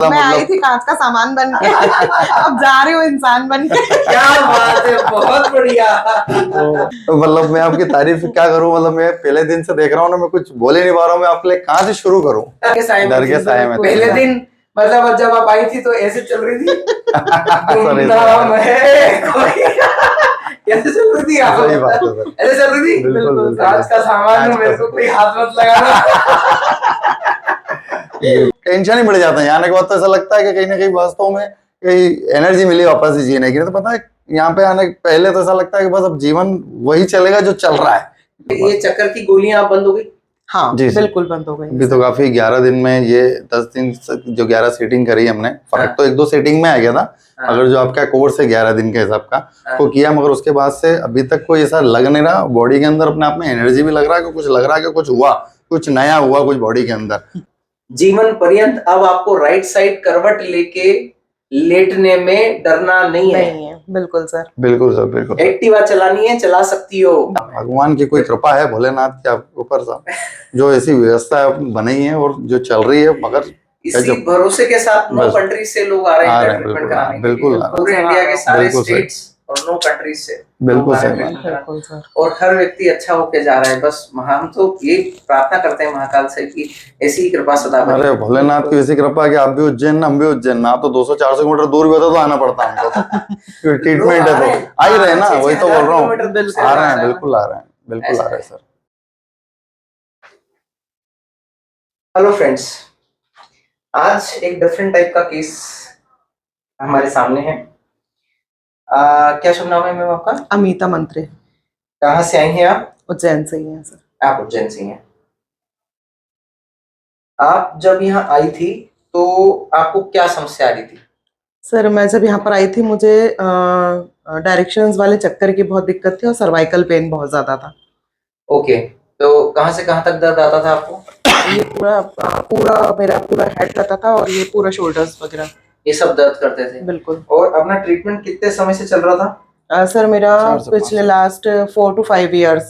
मैं आई थी कांच का सामान बन के, अब जा रही हूँ इंसान बन के। क्या बात है, बहुत बढ़िया। तो मतलब मैं आपकी तारीफ क्या करूं, मतलब मैं पहले दिन से देख रहा हूँ ना, मैं कुछ बोल ही नहीं पा रहा हूँ, मैं आपके लिए कहाँ से शुरू करूं। डर के साए में डर के थी। साए में थी। पहले दिन मतलब जब आप आई थी तो ऐसे चल रही थी। सर, गुमनाम है कोई। कैसे चल रही थी आप? सही बात है सर, ऐसे चल रही थी। बिल्कुल बिल्कुल। कांच का सामान कांच हो, मेरे का को कोई हाथ मत लगाना। टेंशन ही बढ़ जाता है यहाँ आने के बाद, तो ऐसा लगता है कि कहीं ना कहीं वास्तव में कहीं एनर्जी मिली वापस से जीने की। नहीं तो पता है यहाँ पे आने के पहले तो ऐसा लगता है कि बस अब जीवन वही चलेगा जो चल रहा है। ये चक्कर की गोलियां आप बंद हो गई? हाँ जी सर। बिल्कुल बंद हो गई। अभी तो काफी 11 दिन में, ये 10 दिन जो 11 सेटिंग करी हमने, फर्क हाँ। तो 1-2 सेटिंग में आ गया था। हाँ। अगर जो आपका कोर्स है 11 दिन के हिसाब का हाँ। वो किया, मगर उसके बाद से अभी तक कोई ऐसा लग नहीं रहा। बॉडी के अंदर अपने आप में एनर्जी भी लग रहा है कि कुछ लग रहा है कि कुछ हुआ, कुछ नया हुआ कुछ बॉडी के अंदर। जीवन पर्यंत अब आपको राइट साइड करवट लेके लेटने में डरना नहीं है। नहीं है, बिल्कुल सर। बिल्कुल सर, बिल्कुल। एक्टिवा चलानी है, चला सकती हो। भगवान की कोई कृपा है भोलेनाथ के आपके ऊपर साहब, जो ऐसी व्यवस्था बनाई है और जो चल रही है। मगर इसी भरोसे के साथ 9 बस कंट्री से लोग आ रहे हैं ट्रीटमेंट बिल्कुल कराने के बिल्कुल लिए। पूरे इंडिया के सारे बिल्कुल सही। स्टेट्स और 9 कंट्रीज से बिल्कुल लोग आ रहे हैं सही। treatment कराने। बिल्कुल सर। और हर व्यक्ति अच्छा होके जा रहा है। बस हम तो ये प्रार्थना करते हैं महाकाल से कि ऐसी ही कृपा सदा बनी। अरे भोलेनाथ की ऐसी कृपा है कि आप भी उज्जैन, हम भी उज्जैन ना, तो 200-400 किलोमीटर दूर भी होता तो आना पड़ता हमको तो। ट्रीटमेंट है तो आ ही रहे ना, वही तो बोल रहा हूँ। आ रहे हैं, बिल्कुल आ रहे हैं, बिल्कुल आ रहे हैं सर। हेलो फ्रेंड्स, आज एक डिफरेंट टाइप का केस हमारे सामने है। क्या शुभ नाम है मैम आपका? अमिता मंत्री, कहाँ से आई हैं आप? उज्जैन से ही है सर। आप उज्जैन से हैं। आप जब यहाँ आई थी तो आपको क्या समस्या आ रही थी? सर मैं जब यहाँ पर आई थी, मुझे डायरेक्शंस वाले चक्कर की बहुत दिक्कत थी और सर्वाइकल पेन बहुत ज्यादा था। ओके, तो कहाँ से कहाँ तक दर्द आता था आपको? ये पूरा मेरा पूरा हेड रहता था और ये पूरा शोल्डर्स वगैरह ये सब दर्द करते थे? बिल्कुल। और अपना ट्रीटमेंट कितने समय से चल रहा था? सर मेरा 4 से 5 पिछले लास्ट 4 to 5 years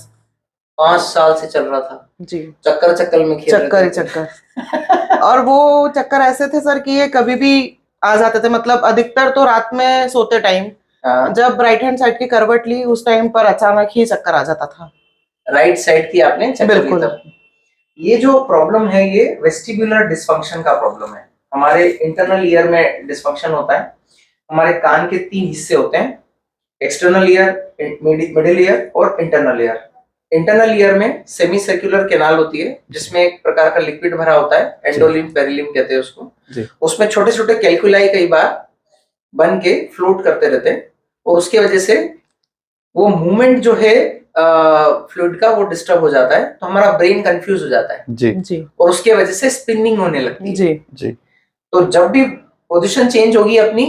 5 साल से चल रहा था। जी। चक्कर चक्कर में खेल चक्कर ही चक्कर। और वो चक्कर ऐसे थे सर कि ये कभी भी आ जाते थे, मतलब अधिकतर तो रात में सोते टाइम, जब राइट हैंड साइड की करवट ली उस टाइम पर अचानक ही चक्कर आ जाता था। राइट साइड की आपने चक्कर ली बिल्कुल। तब। ये जो प्रॉब्लम है ये वेस्टिबुलर डिसफंक्शन का प्रॉब्लम है। हमारे इंटरनल ईयर में डिसफंक्शन होता है। हमारे कान के 3 हिस्से होते हैं, एक्सटर्नल ईयर, मिडिल ईयर और इंटरनल ईयर। इंटरनल ईयर में सेमी सर्कुलर कैनाल होती है जिसमें एक प्रकार का लिक्विड भरा होता है, एंडोलिम्फ पेरिलिम्फ कहते हैं उसको जी। उसमें छोटे छोटे कैल्कुलाई कई बार बन के फ्लोट करते रहते हैं और उसकी वजह से वो मूवमेंट जो है फ्लूइड का वो डिस्टर्ब हो जाता है, तो हमारा ब्रेन कंफ्यूज हो जाता है जी जी और उसके वजह से स्पिनिंग होने लगती है। जी जी। तो जब भी पोजीशन चेंज होगी अपनी,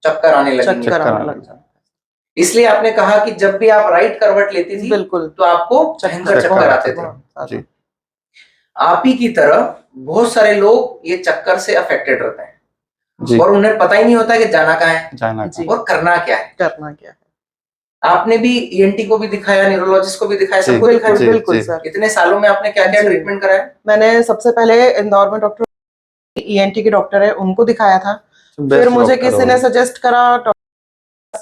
चक्कर आने लगेंगे। चक्कर आने लग जाता। इसलिए आपने कहा कि जब भी आप राइट करवट लेती थी बिल्कुल तो आपको भयंकर चक्कर आते थे। जी। आप ही की तरह बहुत सारे लोग ये चक्कर से अफेक्टेड रहते हैं जी। और उन्हें पता ही नहीं होता कि जाना कहाँ है जाना जी। और करना क्या है। करना क्या है। आपने भी ईएनटी को भी दिखाया, न्यूरोलॉजिस्ट को भी दिखाया, जी, सबको दिखाया। जी, बिल्कुल जी। सर। इतने सालों में आपने क्या क्या जी। ट्रीटमेंट कराया? मैंने सबसे पहले इंदौर में डॉक्टर ईएनटी के डॉक्टर है उनको दिखाया था। फिर मुझे किसी ने सजेस्ट करा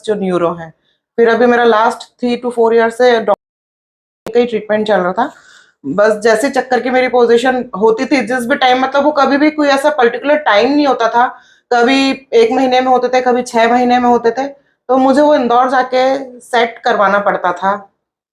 जो न्यूरो है। फिर अभी मेरा लास्ट 3 to 4 ईयर से डॉक्टर का ही ट्रीटमेंट चल रहा था। बस जैसे चक्कर की मेरी पोजीशन होती थी जिस भी टाइम, मतलब वो कभी भी कोई ऐसा पर्टिकुलर टाइम नहीं होता था, कभी 1 महीने में होते थे, कभी 6 महीने में होते थे, तो मुझे वो इंदौर जाके सेट करवाना पड़ता था।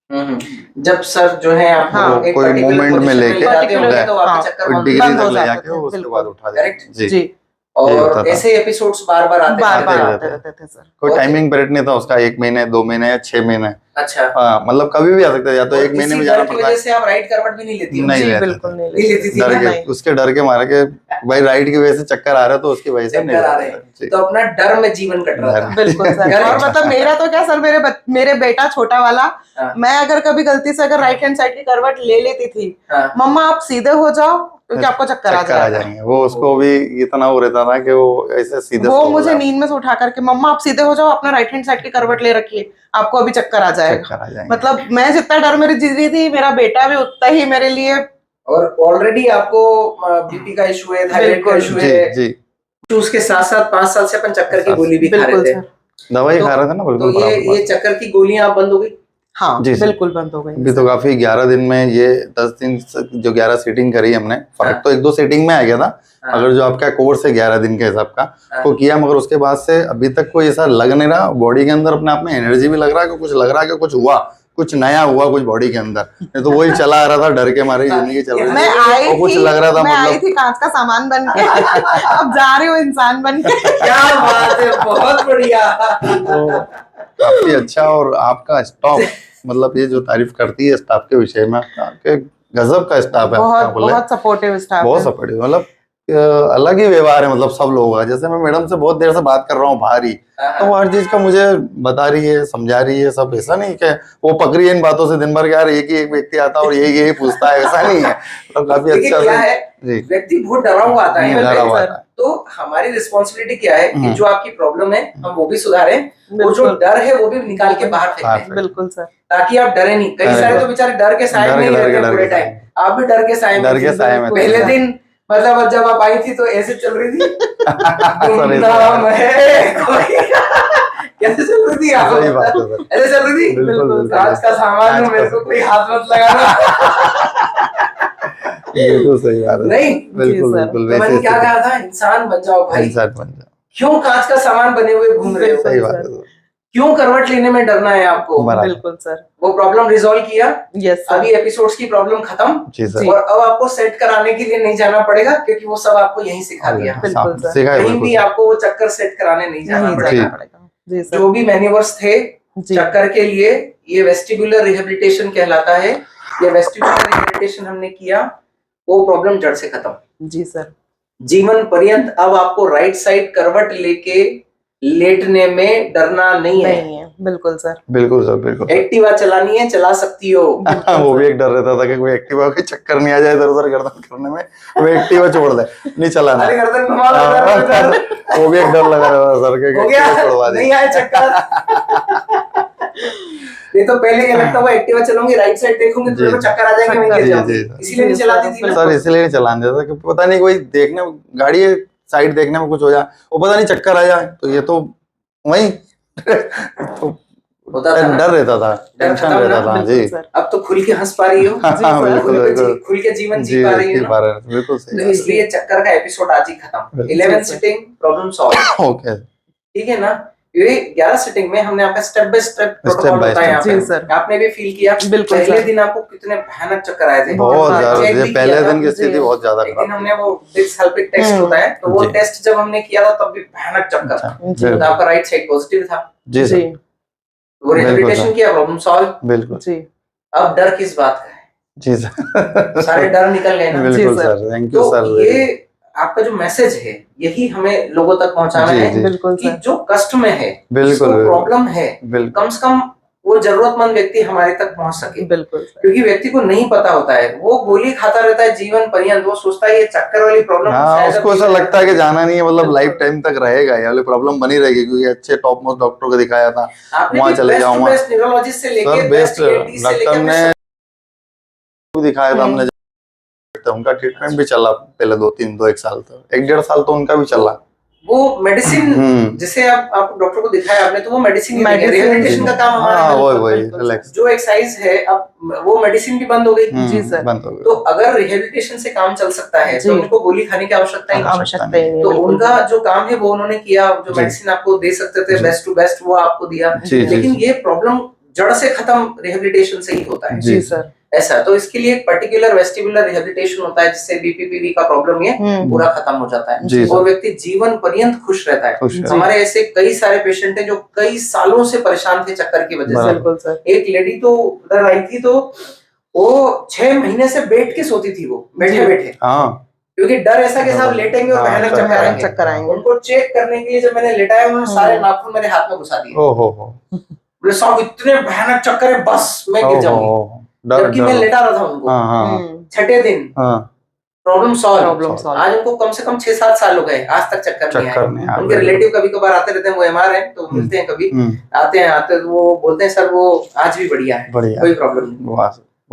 जब सर जो है आप हाँ, एक कोई पर्टिकुलर मोमेंट में पोजीशन में लेके ले जाते होंगे तो आपके हाँ, चक्कर कोई बंद डिग्री बंद हो तक ले जाते जाके थे, उसके बिल्कुल। बाद उठा देते। करेक्ट जी। जी। यही और होता था। ऐसे एपिसोड्स बार बार आते बार बार रहते आते थे। रहते थे सर। कोई ओके। टाइमिंग पीरियड नहीं था उसका, 1 महीने 2 महीने या 6 महीने। अच्छा। हाँ, मतलब कभी भी आ सकते हैं, या तो और 1 महीने इसी में डर जाना की पड़ता वजह है। से आप राइट करवट भी नहीं लेती हो? नहीं जी लेते बिल्कुल थे। नहीं नहीं लेती थी डर ना? के, नहीं। उसके डर के मारे के भाई राइड की वजह से चक्कर आ रहा है तो उसकी वजह से नहीं चक्कर आ रहे लेते हैं थे। जी। तो अपना डर में जीवन कट रहा था। बिल्कुल सर। और मतलब मेरा तो क्या सर, मेरे बेटा छोटा वाला, हाँ। मैं अगर कभी गलती से अगर राइट हैंड साइड की करवट ले लेती थी, हाँ। मम्मा आप सीधे हो जाओ क्योंकि आपको चक्कर आ जाएगा। जाएंगे। वो उसको भी इतना वो रहता था कि वो ऐसे सीधे वो सो मुझे गया। नींद में से उठा करके, मम्मा आप सीधे हो जाओ, अपना राइट हैंड साइड की करवट ले रखिए, आपको अभी चक्कर आ जाएगा। चक्कर आ जाएंगे। मतलब मैं जितना डर मेरी जी रही थी, मेरा बेटा भी उतना ही मेरे लिए। और ऑलरेडी आपको बीपी का इशू है, थायराइड का इशू जी है, जी चूस के साथ साथ 5 साल से अपन चक्कर की गोली भी खा बिल्कुल रहे थे। सर। दवाई तो- खा रहे थे ना, तो बिल्कुल ये बराबर बात। चक्कर की गोलियां अब बंद हो गई? हाँ जी सर। बिल्कुल बंद हो गई अभी तो काफी 11 दिन में ये 10 दिन जो 11 सीटिंग करी हमने, फर्क तो 1-2 सीटिंग में आ गया था। हाँ। अगर जो आपका कोर्स है 11 दिन के हिसाब का हाँ। वो किया, मगर उसके बाद से अभी तक कोई ऐसा लग नहीं रहा। बॉडी के अंदर अपने आप में एनर्जी भी लग रहा है कि कुछ लग रहा है कि कुछ हुआ, कुछ नया हुआ कुछ बॉडी के अंदर। नहीं तो वही चला आ रहा था, डर के मारे जिंदगी चल रही मैं थी। आई वो कुछ थी, लग रहा था मैं आई मतलब थी कांच का सामान बन के अब जा रही हूँ इंसान बन के। क्या बात है, बहुत बढ़िया। तो काफी अच्छा। और आपका स्टाफ, मतलब ये जो तारीफ करती है स्टाफ के विषय में, आपके गजब का स्टाफ है आपका, बहुत बोले बहुत सपोर्टिव स्टाफ बहुत है। सपोर्टिव, मतलब अलग ही व्यवहार है मतलब सब लोगों का। जैसे मैं मैडम से बहुत देर से बात कर रहा हूँ बाहर ही, तो वो हर चीज का मुझे बता रही है, समझा रही है सब। ऐसा नहीं कि वो पकड़ी है इन बातों से दिन भर के, यार एक ही एक व्यक्ति आता है और यही यही पूछता है, ऐसा नहीं है। मतलब काफी देखिए अच्छा क्या से है, जी व्यक्ति बहुत डरा हुआ आता है डरा यहाँ पे। हुआ था। तो हमारी रिस्पॉन्सिबिलिटी क्या है कि जो आपकी प्रॉब्लम है हम वो भी सुधारें, और जो बिल्कुल डर है वो भी निकाल के बाहर बाहर फेंकें, बिल्कुल सर। ताकि आप डरे नहीं। कई डरे सारे नहीं। तो बेचारे डर के साए डर में के ही डर रहते के हैं डर पूरे के टाइम। आप भी डर के साए में डर के थी। साए में थे। पहले दिन मतलब जब आप आई थी तो ऐसे चल रही थी, सर, गुमनाम है कोई। कैसे चल रही थी आप? सही बात है सर। ऐसे चल रही थी, बिल्कुल बिल्कुल। बिल्कुल कांच का सामान कांच हो, मेरे का को कोई हाथ मत लगाना। बिल्कुल सही बात है। नहीं, बिल्कुल जी सर। बिल्कुल तो मैंने वैसे क्या कहा था, इंसान बन जाओ भाई। इंसान बन जाओ। क्यों कांच का सामान बने हुए घूम रहे हो? सही बात है सर। क्यों करवट लेने में डरना है आपको? बराबर। बिल्कुल सर। वो प्रॉब्लम रिजॉल्व किया, यस अभी सर। एपिसोड्स की प्रॉब्लम खत्म, जी सर। और अब आपको सेट कराने के लिए नहीं जाना पड़ेगा, क्योंकि वो सब आपको यहीं सिखा दिया। बिल्कुल सर। सिखा है कहीं बिल्कुल भी सर। आपको वो चक्कर सेट कराने नहीं जाना नहीं पड़ेगा। जाना पड़ेगा। जी सर। जो भी मैन्यूवर्स थे जी चक्कर के लिए, ये वेस्टिबुलर रिहेबिलिटेशन कहलाता है। ये वेस्टिबुलर रिहेबिलिटेशन हमने किया, वो प्रॉब्लम जड़ से खत्म। जी सर। जीवन पर्यंत अब आपको राइट साइड करवट लेके लेटने में डरना नहीं है। नहीं है, बिल्कुल सर। बिल्कुल सर बिल्कुल सर। एक्टिवा चलानी है, चला सकती हो। वो भी एक डर रहता था कि कोई एक्टिवा के चक्कर नहीं आ जाए इधर उधर गर्दन करने में, वो एक्टिवा छोड़ दे, नहीं चलाना। अरे गर्दन घुमा रहा था, वो भी एक डर लगा रहता था सर के हो गया, एक्टिवा छुड़वा दी। नहीं आए चक्कर। ये तो पहले ये लगता हुआ एक्टिवा चलाऊंगी, राइट साइड देखूंगी तो जी, मेरे को चक्कर आ जाएंगे, मैं गिर जी, जाऊंगी। जी, इसीलिए नहीं जी, चलाती सर, थी ना। सर इसलिए नहीं चलाने देता कि पता नहीं कोई देखने गाड़ी साइड देखने में कुछ हो जाए, वो पता नहीं चक्कर आ जाए, तो ये तो वही तो होता था ना? डर रहता था, टेंशन खत्म रहता ना? था बिल्कुल जी। सर। अब तो खुल के हंस पा रही हो, जी सर। बिल्कुल बिल्कुल खुल के जीवन जी जी पा रही जी हो पा ना? रहे हैं, बिल्कुल सही तो बात इसलिए चक्कर का एपिसोड आज ही खत्म। बिल्कुल। 11 जी, सर। Sitting problem solve. है। ओके ठीक है ना? ये 11 सिटिंग में हमने आपका step by step protocol by बताया यहाँ step। पे। जी, सर। आपने भी फील किया बिल्कुल, पहले सर। दिन आपको कितने भयानक चक्कर आए थे। बहुत हाँ, ज्यादा, चेक ये भी पहले किया था। दिन की स्थिति जी। बहुत ज्यादा एक दिन खराब हमने वो डिस्क हेल्पिंग टेस्ट होता है, तो वो जी। टेस्ट जब हमने किया था तब भी भयानक चक्कर था। जी। तो आपका राइट साइड पॉजिटिव था, जी जी। सर वो रिहेबिलिटेशन सर। किया, प्रॉब्लम सॉल्व। बिल्कुल जी। अब डर किस बात का है? जी सर सारे डर निकल गए ना? बिल्कुल जी, सर। सर, थैंक यू तो सर। ये आपका जो मैसेज है यही हमें लोगों तक पहुंचाना जी, है जी। बिल्कुल कि सर। जो कष्ट में है, बिल्कुल, जिसको बिल्कुल। प्रॉब्लम है, बिल्कुल कम से कम वो जरूरतमंद व्यक्ति हमारे तक पहुंच सके। बिल्कुल सर। क्योंकि व्यक्ति को नहीं पता होता है, वो गोली खाता रहता है जीवन पर्यंत, वो सोचता है ये चक्कर वाली प्रॉब्लम हाँ, उसको ऐसा लगता है कि जाना नहीं है, मतलब लाइफ टाइम तक रहेगा, ये वाली प्रॉब्लम बनी रहेगी, क्योंकि अच्छे टॉप मोस्ट डॉक्टर को दिखाया था, वहाँ चले जाओ, वहाँ बेस्ट न्यूरोलॉजिस्ट से लेके सर बेस्ट बेस्ट ENT से लेके डॉक्टर हमने ने दिखाया था हमने, तो उनका ट्रीटमेंट भी चला पहले 2-1 साल तक, 1-1.5 साल तो उनका भी चला। वो मेडिसिन जिसे आप डॉक्टर को दिखाया आपने, तो वो मेडिसिन रिहेबिलिटेशन का काम हमारा हाँ, है। वही बिल्कुल, रिलैक्स जो एक्सरसाइज है अब वो मेडिसिन भी बंद हो गई। जी, सर। बंद हो गया। तो अगर रिहेबिलिटेशन से काम चल सकता है जी। तो उनको गोली खाने की आवश्यकता ही नहीं। आवश्यकता ही नहीं है, तो बिल्कुल। उनका जो काम है वो उन्होंने किया, जो जी। मेडिसिन आपको दे सकते थे जी। बेस्ट टू बेस्ट वो आपको दिया। जी, जी, लेकिन जी। ये प्रॉब्लम जड़ से खत्म रिहेबिलिटेशन से ही होता है। जी, जी सर। ऐसा तो इसके लिए एक पर्टिकुलर वेस्टिबुलर रिहेबिलिटेशन होता है, जिससे बीपीपीवी का प्रॉब्लम ये पूरा खत्म हो जाता है, जी, और सर। व्यक्ति जीवन पर्यंत खुश रहता है। खुश है। हमारे ऐसे कई सारे पेशेंट हैं जो कई सालों से परेशान थे चक्कर की वजह से। बराबर। बिल्कुल सर। एक लेडी तो उधर आई थी, तो वो 6 महीने से बैठ के सोती थी, वो बैठे बैठे, हाँ, क्योंकि डर ऐसा कि साहब लेटेंगे और हाँ, भयानक चक्कर चक्कर आएंगे। चक्कर आएंगे। उनको चेक करने के लिए जब मैंने लेटाया, उन्होंने सारे नाखून मेरे हाथ में घुसा दिए। ओहो हो, बोले साहब इतने भयानक चक्कर है, बस मैं गिर जाऊंगी। जबकि मैं लेटा रहा था उनको। हाँ हाँ छठे दिन हाँ, प्रॉब्लम सॉल्व। सॉल्व। आज उनको कम से कम 6-7 साल हो गए, आज तक चक्कर नहीं नहीं आया। आया। उनके रिलेटिव कभी कभार आते रहते हैं, वो MR है तो मिलते हैं कभी, आते हैं तो वो बोलते हैं सर वो आज भी बढ़िया है, बढ़िया, कोई प्रॉब्लम नहीं।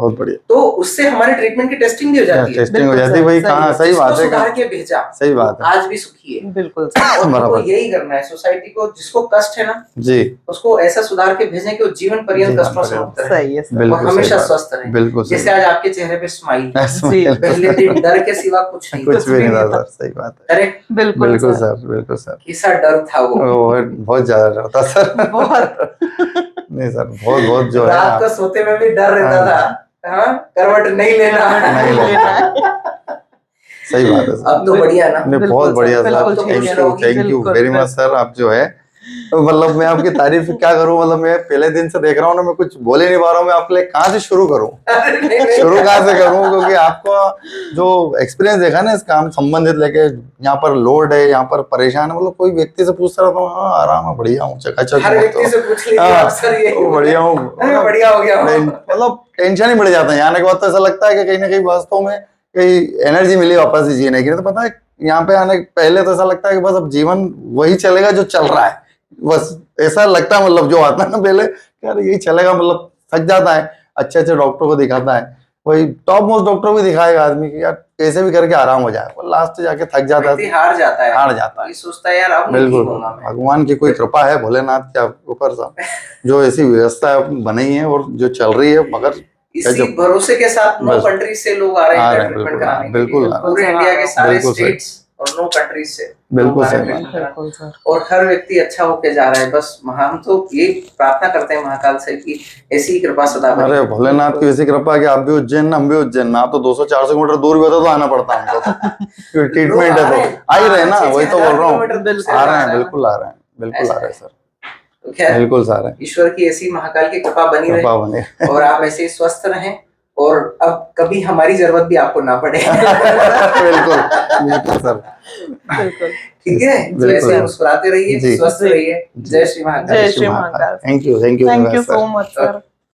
बहुत बढ़िया। तो उससे हमारे ट्रीटमेंट की टेस्टिंग भी हो जाती है, टेस्टिंग हो बिल्कुल जाती है सर, भाई, सही कहाँ है। सही जिसको बात है, सुधार के भेजा सही बात है, आज भी सुखी है। बिल्कुल सर, और हमको बराबर यही करना है, सोसाइटी को जिसको कष्ट है ना जी, उसको ऐसा सुधार के भेजें कि वो जीवन पर्यंत जीवन कष्टों से पर्यंत। मुक्त रहे सही है सर, और बिल्कुल सही हमेशा बात, स्वस्थ रहे। बिल्कुल सही जैसे आज आपके चेहरे पे स्माइल, जी, पहले दिन डर के सिवा कुछ नहीं कुछ भी नहीं था था। सर, सही बात है, करेक्ट, बिल्कुल बिल्कुल सर, सर, बिल्कुल सर। कैसा डर था वो। बहुत ज्यादा डर था सर, बहुत। नहीं सर, बहुत बहुत जो है रात को सोते में भी डर रहता था, हाँ करवट नहीं लेना, नहीं लेना है। सही बात है सर, अब तो बढ़िया ना। नहीं बिल्कुल बहुत सर, बढ़िया बिल्कुल सर, ठीक थैंक है। यू, थैंक यू बिल्कुल, वेरी मच सर। आप जो है मतलब मैं आपकी तारीफ क्या करूं, मतलब मैं पहले दिन से देख रहा हूं ना, मैं कुछ बोल ही नहीं पा रहा हूं, मैं आपके लिए कहाँ से शुरू करूं, शुरू कहाँ से करूं, क्योंकि आपका जो एक्सपीरियंस देखा ना इस काम संबंधित लेके, यहाँ पर लोड है, यहाँ पर परेशान है, मतलब कोई व्यक्ति से पूछता रहता हूँ, हाँ आराम है, बढ़िया हूँ, चकाचक हर हूँ, व्यक्ति से पूछ लीजिए हाँ, अक्सर यही तो बढ़िया हूँ, मैं बढ़िया हो गया हूँ। मतलब टेंशन ही बढ़ जाता है यहाँ आने के बाद, तो ऐसा लगता है कि कहीं ना कहीं वास्तव में कहीं एनर्जी मिली वापस से जीने की। तो पता है यहाँ पे आने के पहले तो ऐसा लगता है कि बस अब जीवन वही चलेगा जो चल रहा है, बस ऐसा लगता है, मतलब जो आता है ना पहले यार यही चलेगा, मतलब थक जाता है, अच्छे अच्छे डॉक्टर को दिखाता है, वही टॉप मोस्ट डॉक्टर को दिखाएगा आदमी की यार कैसे भी करके आराम हो जाए, लास्ट जाके थक जाता व्यक्ति है, हार जाता है, हार जाता है। ये सोचता है यार अब नहीं बिल्कुल, ठीक होगा मैं। भगवान की कोई कृपा है भोलेनाथ के ऊपर साहब, जो ऐसी व्यवस्था बनाई है और जो चल रही है, मगर इसी भरोसे के साथ 9 बस कंट्री से लोग आ रहे आ हैं रहे हैं, ट्रीटमेंट बिल्कुल कराने के बिल्कुल लिए, आ रहे पूरे हैं। इंडिया के सारे बिल्कुल सही। स्टेट्स और 9 कंट्रीज से बिल्कुल लोग आ रहे हैं सही ट्रीटमेंट कराने। बिल्कुल सर, और हर व्यक्ति अच्छा होके जा रहा है। बस हम तो ये प्रार्थना करते हैं महाकाल से कि ऐसी ही कृपा सदा बनी अरे रहे। भोलेनाथ की ऐसी कृपा कि आप भी उज्जैन हम भी उज्जैन, आप तो 200-400 किलोमीटर दूर भी होता तो आना पड़ता हमको तो ट्रीटमेंट है तो आ ही रहे ना, वही तो बोल रहा हूँ, आ रहे हैं, बिल्कुल आ रहे हैं, बिल्कुल आ रहे हैं सर, तो खैर बिल्कुल आ रहे हैं, ईश्वर की ऐसी महाकाल की कृपा बनी कृपा रहे बने और आप ऐसे ही स्वस्थ रहें और अब कभी हमारी जरूरत भी आपको ना पड़े। बिल्कुल बिल्कुल सर, बिल्कुल। ठीक है, तो बिल्कुल ऐसे सर। मुस्कुराते रहिए, जी। स्वस्थ जी। रहिए। जय श्री महाकाल। जय Shri Mahakal. Thank you thank very you much so sir. Much sir.